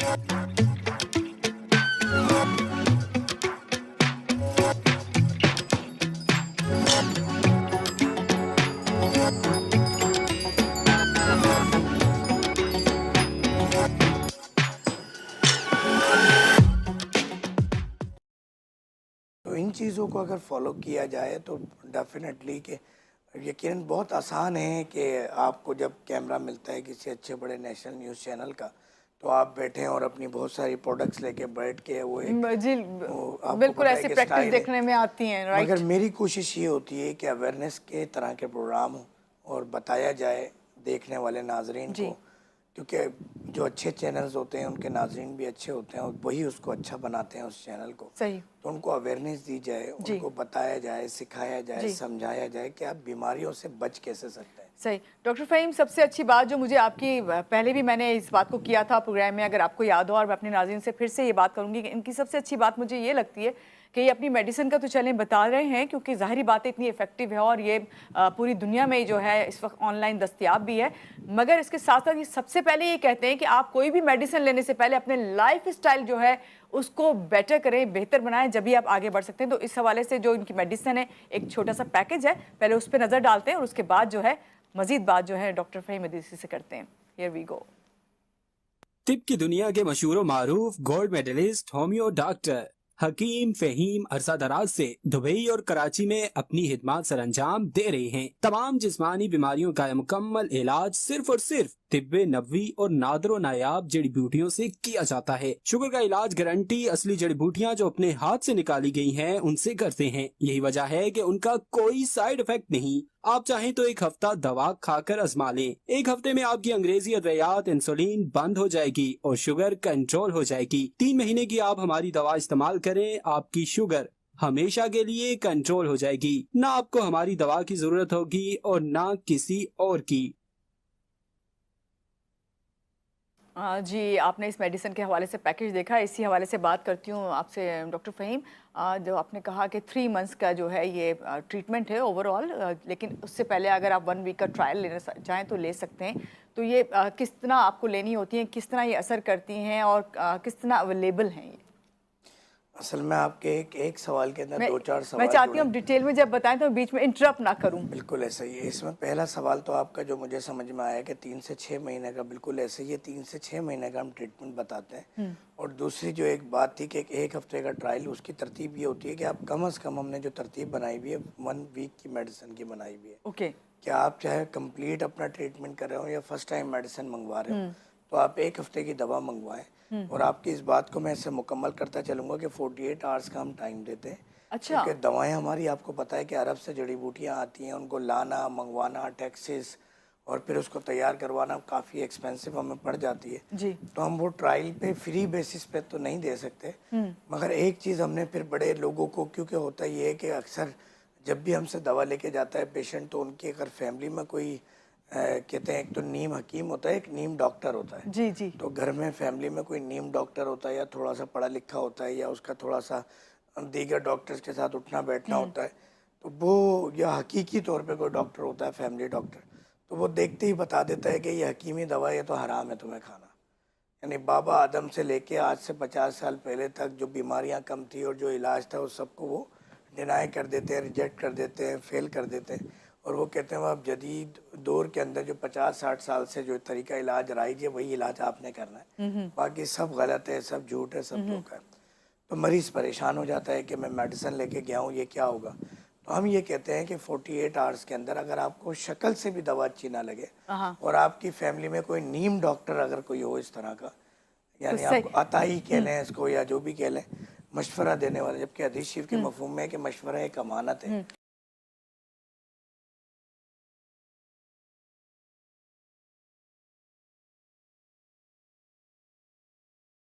तो इन चीज़ों को अगर फॉलो किया जाए तो डेफिनेटली कि यकीनन बहुत आसान है कि आपको जब कैमरा मिलता है किसी अच्छे बड़े नेशनल न्यूज़ चैनल का, तो आप बैठें और अपनी बहुत सारी प्रोडक्ट्स लेके बैठ के वो एक जी, आपको बिल्कुल पता है ऐसी कि प्रैक्टिस स्टाइल है। देखने में आती हैं, मगर राइट? मेरी कोशिश ये होती है कि अवेयरनेस के तरह के प्रोग्राम हो और बताया जाए देखने वाले नाजरीन जी, को, क्योंकि जो अच्छे चैनल्स होते हैं उनके नाजरीन भी अच्छे होते हैं और वही उसको अच्छा बनाते हैं उस चैनल को। सही, तो उनको अवेयरनेस दी जाए, जी, उनको बताया जाए, सिखाया जाए, जी। समझाया जाए कि आप बीमारियों से बच कैसे सकते हैं। सही। डॉक्टर फ़हीम, सबसे अच्छी बात जो मुझे आपकी पहले भी मैंने इस बात को किया था प्रोग्राम में, अगर आपको याद हो, और मैं अपने नाज़रीन से फिर से ये बात करूँगी कि इनकी सबसे अच्छी बात मुझे ये लगती है कि ये अपनी मेडिसिन का तो चलें बता रहे हैं, क्योंकि ज़ाहिरी बात है इतनी इफ़ेक्टिव है और ये पूरी दुनिया में जो है इस वक्त ऑनलाइन दस्तयाब भी है। मगर इसके साथ-साथ ये सबसे पहले ये कहते हैं कि आप कोई भी मेडिसिन लेने से पहले अपने लाइफ़स्टाइल जो है उसको बेटर करें, बेहतर बनाएँ, जभी आप आगे बढ़ सकते हैं। तो इस हवाले से जो इनकी मेडिसिन है, एक छोटा-सा पैकेज है, पहले उस पे नज़र डालते हैं और उसके बाद जो है मजीद बात जो है डॉक्टर फ़हीम अदीसी से करते हैं। Here we go. तिब की दुनिया के मशहूर मारूफ गोल्ड मेडलिस्ट होम्यो डॉक्टर हकीम फहीम अरसा दराज से दुबई और कराची में अपनी खिदमत सर अंजाम दे रहे हैं। तमाम जिस्मानी बीमारियों का मुकम्मल इलाज सिर्फ और सिर्फ तिब्बे नबवी और नादरो नायाब जड़ी बूटियों से किया जाता है। शुगर का इलाज गारंटी असली जड़ी बूटियाँ जो अपने हाथ से निकाली गई हैं उनसे करते हैं। यही वजह है कि उनका कोई साइड इफेक्ट नहीं। आप चाहें तो एक हफ्ता दवा खाकर आजमा लें। एक हफ्ते में आपकी अंग्रेजी अद्वियात इंसुलिन बंद हो जाएगी और शुगर कंट्रोल हो जाएगी। 3 महीने की आप हमारी दवा इस्तेमाल करें, आपकी शुगर हमेशा के लिए कंट्रोल हो जाएगी। ना आपको हमारी दवा की जरूरत होगी और ना किसी और की। जी, आपने इस मेडिसिन के हवाले से पैकेज देखा, इसी हवाले से बात करती हूँ आपसे डॉक्टर फ़हीम। जो आपने कहा कि 3 मंथ्स का जो है ये ट्रीटमेंट है ओवरऑल, लेकिन उससे पहले अगर आप 1 वीक का ट्रायल लेना चाहें तो ले सकते हैं। तो ये किस तरह आपको लेनी होती हैं, किस तरह ये असर करती हैं और किस तरह अवेलेबल हैं ये? असल में आपके एक एक सवाल के अंदर मैं 2-4 मैं सवाल चाहती जुड़े। हूँ आप डिटेल में जब बताएँ तो बीच में इंटरप्ट ना करूँ। बिल्कुल ऐसा ही है। इसमें पहला सवाल तो आपका जो मुझे समझ में आया कि 3 से 6 महीने का, बिल्कुल ऐसे ही है, 3 से 6 महीने का हम ट्रीटमेंट बताते हैं। और दूसरी जो एक बात थी कि एक हफ्ते का ट्रायल, उसकी तरतीब ये होती है कि आप कम से कम, हमने जो तरतीब बनाई हुई है 1 वीक की मेडिसिन की बनाई हुई है। ओके, कि आप चाहे कंप्लीट अपना ट्रीटमेंट कर रहे हो या फर्स्ट टाइम मेडिसिन मंगवा रहे हो, तो आप एक हफ्ते की दवा मंगवाएं। और आपकी इस बात को मैं इससे मुकम्मल करता चलूँगा कि 48 आवर्स का हम टाइम देते हैं, अच्छा, क्योंकि दवाएं हमारी, आपको पता है कि अरब से जड़ी बूटियाँ आती हैं, उनको लाना, मंगवाना, टैक्सेस और फिर उसको तैयार करवाना काफ़ी एक्सपेंसिव हमें पड़ जाती है। जी, तो हम वो ट्रायल पे फ्री बेसिस पे तो नहीं दे सकते। मगर एक चीज़ हमने फिर बड़े लोगों को, क्योंकि होता ये है कि अक्सर जब भी हमसे दवा लेके जाता है पेशेंट, तो उनकी अगर फैमिली में कोई कहते हैं, एक तो नीम हकीम होता है, एक नीम डॉक्टर होता है। जी, जी, तो घर में फैमिली में कोई नीम डॉक्टर होता है या थोड़ा सा पढ़ा लिखा होता है या उसका थोड़ा सा दीगर डॉक्टर्स के साथ उठना बैठना होता है, तो वो, या हकीकी तौर पे कोई डॉक्टर होता है, फैमिली डॉक्टर, तो वो देखते ही बता देता है कि ये हकीमी दवा है, ये तो हराम है तुम्हें खाना। यानी बाबा आदम से लेके आज से 50 साल पहले तक जो बीमारियां कम थी और जो इलाज था, उस सबको वो डिनाई कर देते हैं, रिजेक्ट कर देते हैं, फेल कर देते हैं। और वो कहते हैं अब जदीद दौर के अंदर जो 50-60 साल से जो तरीका इलाज राइज है, वही इलाज आपने करना है, बाकी सब गलत है, सब झूठ है, सब धोखा है। तो मरीज़ परेशान हो जाता है कि मैं मेडिसिन लेके गया हूँ, ये क्या होगा। तो हम ये कहते हैं कि 48 आवर्स के अंदर अगर आपको शक्ल से भी दवा अच्छी ना लगे हाँ, और आपकी फैमिली में कोई नीम डॉक्टर अगर कोई हो इस तरह का, तो यानी सही, आप अताई कह लें इसको या जो भी कह लें, मशवरा देने वाले, जबकि हदीस शरीफ के मफहूम में है कि मशवरा एक अमानत है।